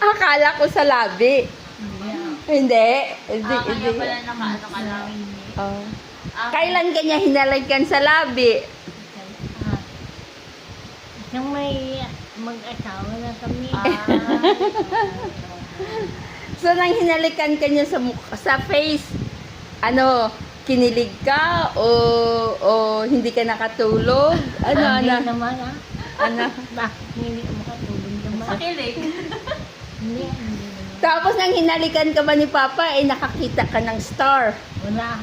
Akala ko sa labi. Hindi. Kaya Hindi. pala nakaano ka lang. Oh. Kailan kanya hinalikan sa labi? Nang may mag-asawa na kami. So, nang hinalikan kanya sa face, ano, kinilig ka o hindi ka nakatulog? Ano? Hindi naman Ano? Bakit hindi ka makatulog naman? Sa kilig. Hindi naman. Tapos nang hinalikan ka ba ni Papa, nakakita ka ng star. Wala.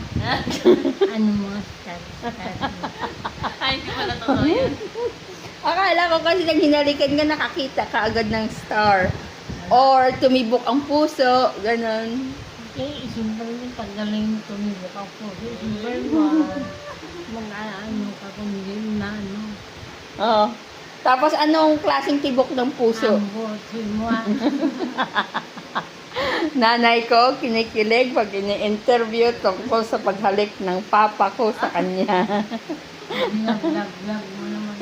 Ano mga star? Ay, hindi pala totoo yan. Akala ko kasi nang hinalikan ka, nakakita ka agad ng star. Or tumibok ang puso, ganon. Simple yung paggaling mo tumibok ako po. Simple mo. Mag-ano ka kung hindi na ano. Oo. Tapos anong klaseng tibok ng puso? Ambot, simwa. Nanay ko, kinikilig pag ini-interview tungkol sa paghalik ng papa ko sa kanya. Lag mo naman.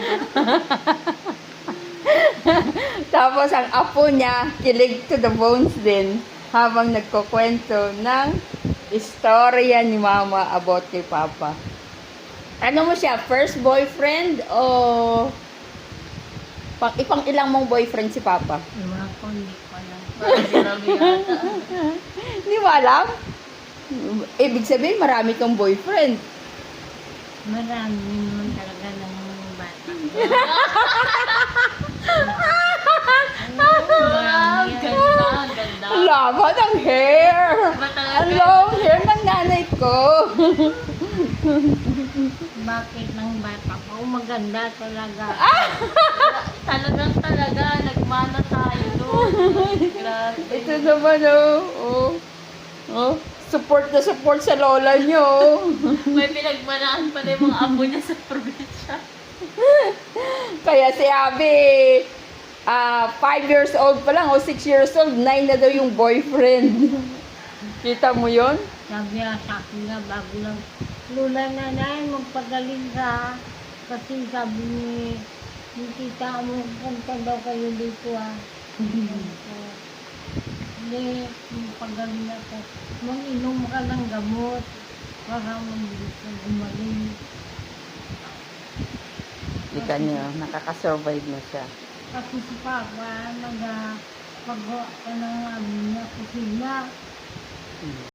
Tapos ang apo niya, kilig to the bones din habang nagkukwento ng istorya ni Mama about kay Papa. Ano mo siya, first boyfriend o ipang ilang mong boyfriend si Papa? Iwan ko, hindi ko alam. Parang sinabi yata. Hindi mo alam? Ibig sabihin, marami kang boyfriend. Marami naman talaga ng bata. Wow, ganda, ganda. Ang laba ng hair! Ba talaga? Ang long hair ng nanay ko. Bakit ng bata ko? Maganda talaga. Talagang talaga, nagmana tayo doon. Grabe. Ito naman, support na support sa lola nyo. May pinagmanaan pa rin mga apo niya sa probinsya. Kaya si Abby, 5 years old pa lang o 6 years old, 9 na daw yung boyfriend. Kita mo yon? Sabi nga sa akin nga bago lang, Lula nanay, magpagaling ka. Kasi sabi ni tita mo, punta daw kayo dito Hindi, magpagaling ako. Mag-inom ka ng gamot para gumaling. Hindi kanya, nakakasurvive na siya. Kasi si Papa, pag-gawa ka ng kusina.